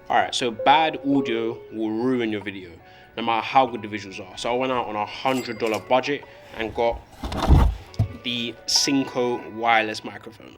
Alright, so bad audio will ruin your video, no matter how good the visuals are. So I went out on a $100 budget and got the Synco wireless microphone.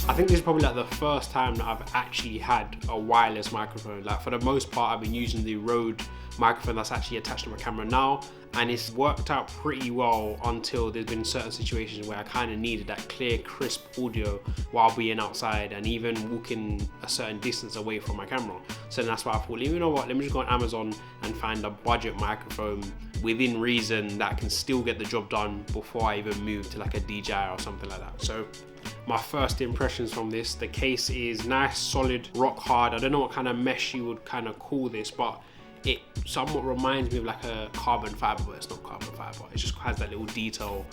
I think this is probably like the first time that I've actually had a wireless microphone. Like for the most part, I've been using the Rode microphone that's actually attached to my camera now, and it's worked out pretty well until there's been certain situations where I kind of needed that clear, crisp audio while being outside and even walking a certain distance away from my camera. So then that's why I thought, you know what, let me just go on Amazon and find a budget microphone within reason that can still get the job done before I even move to like a DJI or something like that. So my first impressions from this, the case is nice, solid, rock hard. I don't know what kind of mesh you would kind of call this, but it somewhat reminds me of like a carbon fiber, but it's not carbon fiber. It just has that little detail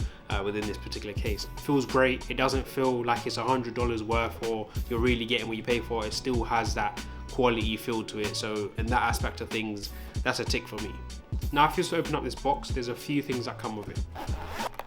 within this particular case. It feels great. It doesn't feel like it's $100 worth or you're really getting what you pay for. It still has that quality feel to it. So in that aspect of things, that's a tick for me. Now, if you just open up this box, there's a few things that come with it.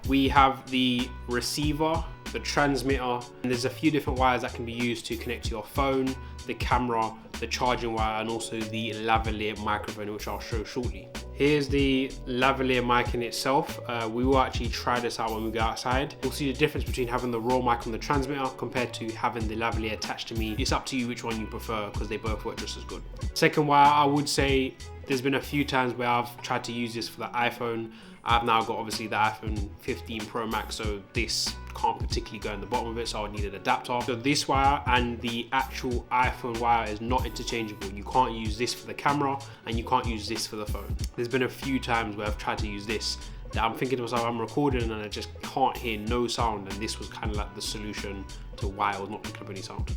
We have the receiver, the transmitter, and there's a few different wires that can be used to connect to your phone, the camera, the charging wire, and also the lavalier microphone, which I'll show shortly. Here's the lavalier mic in itself. We will actually try this out when we go outside. You'll see the difference between having the raw mic on the transmitter compared to having the lavalier attached to me. It's up to you which one you prefer because they both work just as good. Second wire, I would say there's been a few times where I've tried to use this for the iPhone. I've now got obviously the iPhone 15 Pro Max, so this can't particularly go in the bottom of it, so I would need an adapter. So this wire and the actual iPhone wire is not interchangeable. You can't use this for the camera and you can't use this for the phone. There's been a few times where I've tried to use this that I'm thinking to myself, I'm recording and I just can't hear no sound, and this was kind of like the solution to why I was not picking up any sound.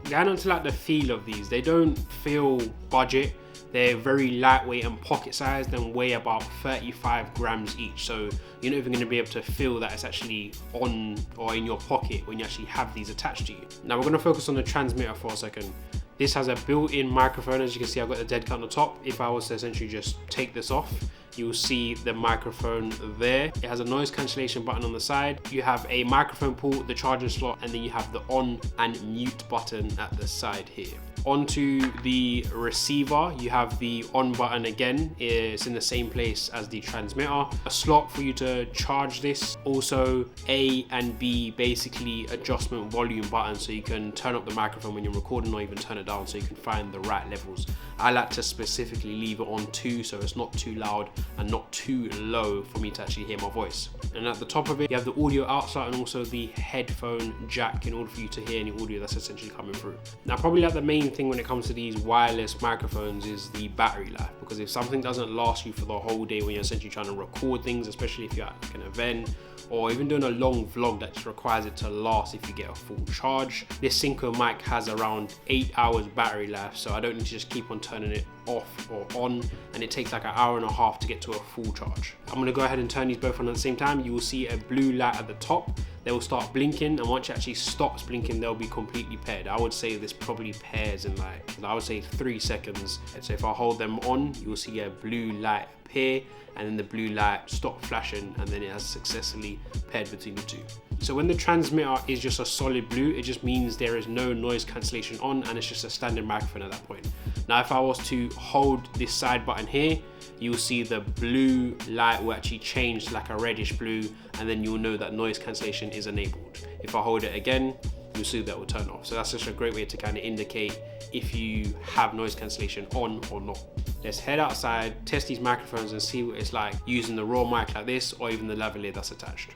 Going on to like the feel of these, they don't feel budget. They're very lightweight and pocket sized and weigh about 35 grams each. So you're not even going to be able to feel that it's actually on or in your pocket when you actually have these attached to you. Now we're going to focus on the transmitter for a second. This has a built-in microphone. As you can see, I've got the dead cut on the top. If I was to essentially just take this off, you'll see the microphone there. It has a noise cancellation button on the side. You have a microphone port, the charging slot, and then you have the on and mute button at the side here. Onto the receiver, you have the on button again. It's in the same place as the transmitter. A slot for you to charge this. Also A and B basically adjustment volume button, so you can turn up the microphone when you're recording or even turn it down so you can find the right levels. I like to specifically leave it on 2 so it's not too loud and not too low for me to actually hear my voice. And at the top of it, you have the audio outlet and also the headphone jack in order for you to hear any audio that's essentially coming through. Now, probably like the main thing when it comes to these wireless microphones is the battery life, because if something doesn't last you for the whole day when you're essentially trying to record things, especially if you're at like an event or even doing a long vlog that just requires it to last if you get a full charge, this Synco mic has around 8 hours battery life, so I don't need to just keep on turning it off or on, and it takes like an hour and a half to get to a full charge. I'm going to go ahead and turn these both on at the same time. You will see a blue light at the top. They will start blinking, and once it actually stops blinking, they'll be completely paired. I would say this probably pairs in like, I would say 3 seconds. So if I hold them on, you will see a blue light appear, and then the blue light stop flashing, and then it has successfully paired between the two. So when the transmitter is just a solid blue, it just means there is no noise cancellation on, and it's just a standard microphone at that point. Now, if I was to hold this side button here, you'll see the blue light will actually change to like a reddish blue, and then you'll know that noise cancellation is enabled. If I hold it again, you'll see that will turn off. So that's just a great way to kind of indicate if you have noise cancellation on or not. Let's head outside, test these microphones and see what it's like using the raw mic like this or even the lavalier that's attached.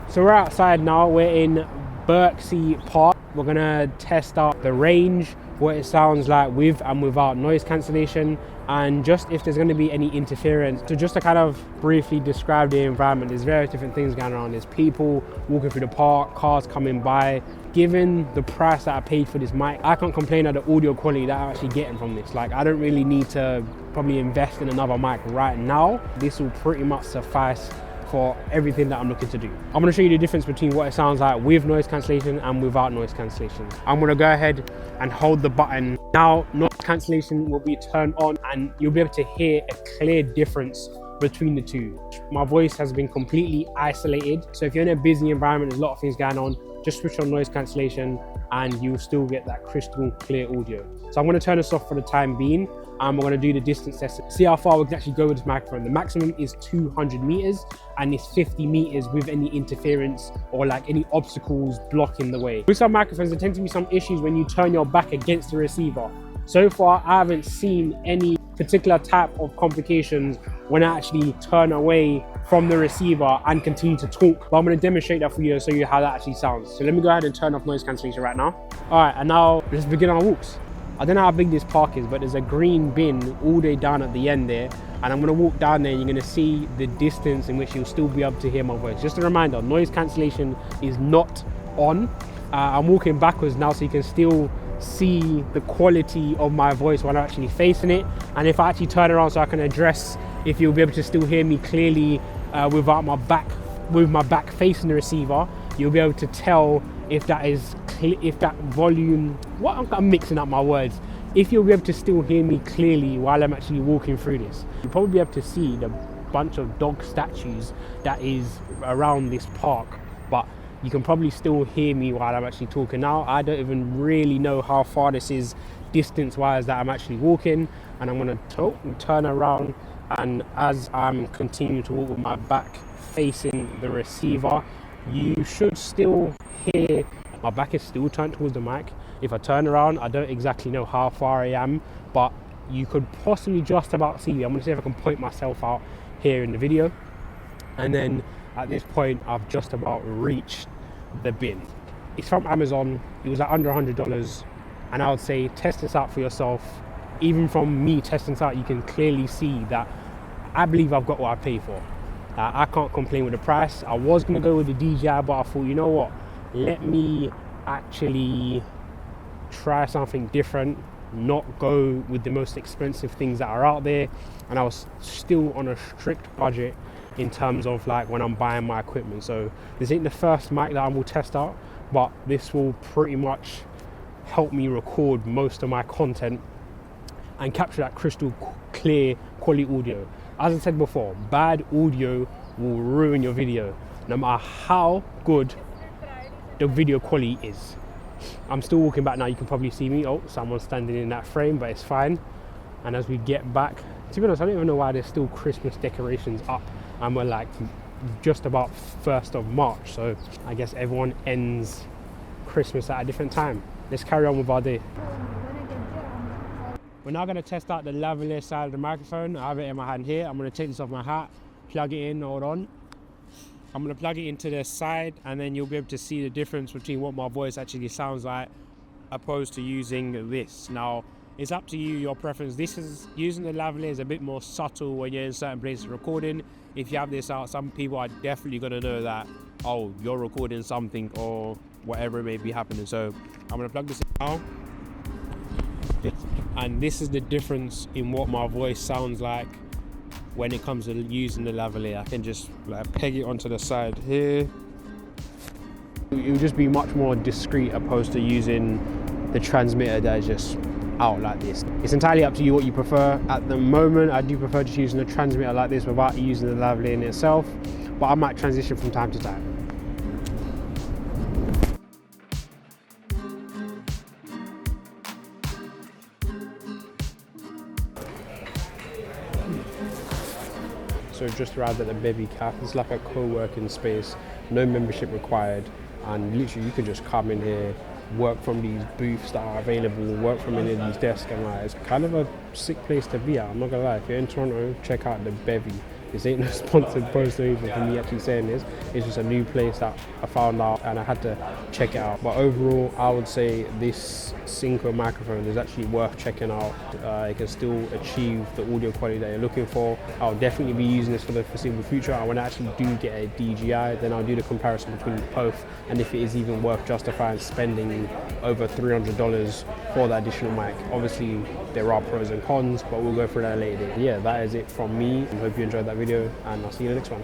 So we're outside now, we're in Birksea Park. We're gonna test out the range, what it sounds like with and without noise cancellation, and just if there's going to be any interference. So just to kind of briefly describe the environment, there's various different things going on. There's people walking through the park, cars coming by. Given the price that I paid for this mic, I can't complain at the audio quality that I'm actually getting from this. Like, I don't really need to probably invest in another mic right now. This will pretty much suffice for everything that I'm looking to do. I'm going to show you the difference between what it sounds like with noise cancellation and without noise cancellation. I'm going to go ahead and hold the button. Now noise cancellation will be turned on and you'll be able to hear a clear difference between the two. My voice has been completely isolated. So if you're in a busy environment, there's a lot of things going on, just switch on noise cancellation and you'll still get that crystal clear audio. So I'm going to turn this off for the time being. We're going to do the distance test, see how far we can actually go with this microphone. The maximum is 200 meters and it's 50 meters with any interference or like any obstacles blocking the way. With some microphones, there tend to be some issues when you turn your back against the receiver. So far, I haven't seen any particular type of complications when I actually turn away from the receiver and continue to talk. But I'm going to demonstrate that for you and show you how that actually sounds. So let me go ahead and turn off noise cancellation right now. All right, and now let's begin our walks. I don't know how big this park is, but there's a green bin all the way down at the end there. And I'm going to walk down there and you're going to see the distance in which you'll still be able to hear my voice. Just a reminder, noise cancellation is not on. I'm walking backwards now so you can still see the quality of my voice when I'm actually facing it. And if I actually turn around so I can address, if you'll be able to still hear me clearly without my back, with my back facing the receiver, you'll be able to tell if that is if that volume, I'm mixing up my words. If you'll be able to still hear me clearly while I'm actually walking through this, you'll probably be able to see the bunch of dog statues that is around this park, but you can probably still hear me while I'm actually talking. Now, I don't even really know how far this is distance-wise that I'm actually walking, and I'm gonna turn around, and as I'm continuing to walk with my back facing the receiver, you should still hear my back is still turned towards the mic. If I turn around, I don't exactly know how far I am, but you could possibly just about see me. I'm gonna see if I can point myself out here in the video. And then at this point, I've just about reached the bin. It's from Amazon. It was at under $100. And I would say test this out for yourself. Even from me testing this out, you can clearly see that I believe I've got what I paid for. I can't complain with the price. I was gonna go with the DJI, but I thought, you know what? Let me actually try something different, not go with the most expensive things that are out there. And I was still on a strict budget in terms of like when I'm buying my equipment. So this ain't the first mic that I will test out, but this will pretty much help me record most of my content and capture that crystal clear quality audio. As I said before, bad audio will ruin your video, no matter how good the video quality is. I'm still walking back now. You can probably see me. Oh, someone's standing in that frame, but it's fine. And as we get back, to be honest, I don't even know why there's still Christmas decorations up, and we're like just about 1st of March, so I guess everyone ends Christmas at a different time. Let's carry on with our day. We're now going to test out the lavalier side of the microphone. I have it in my hand here. I'm going to take this off my hat, plug it in, hold on. I'm going to plug it into the side, and then you'll be able to see the difference between what my voice actually sounds like opposed to using this. Now, it's up to you, your preference. This is using the lavalier is a bit more subtle when you're in certain places recording. If you have this out, some people are definitely going to know that, oh, you're recording something or whatever it may be happening. So I'm going to plug this in now. And this is the difference in what my voice sounds like when it comes to using the lavalier. I can just like peg it onto the side here. It will just be much more discreet opposed to using the transmitter that is just out like this. It's entirely up to you what you prefer. At the moment, I do prefer just using a transmitter like this without using the lavalier in itself, but I might transition from time to time. So just arrived at the Bevy Cafe. It's like a co-working space, no membership required, and literally you can just come in here, work from these booths that are available, work from any of these desks, and like, it's kind of a sick place to be at. I'm not gonna lie, if you're in Toronto, check out the Bevy. This ain't no sponsored post or even for me actually saying this. It's just a new place that I found out and I had to check it out. But overall, I would say this Synco microphone is actually worth checking out. It can still achieve the audio quality that you're looking for. I'll definitely be using this for the foreseeable future. And when I actually do get a DJI, then I'll do the comparison between both, and if it is even worth justifying spending over $300 for that additional mic. Obviously, there are pros and cons, but we'll go through that later. Yeah, that is it from me. I hope you enjoyed that video, and I'll see you in the next one.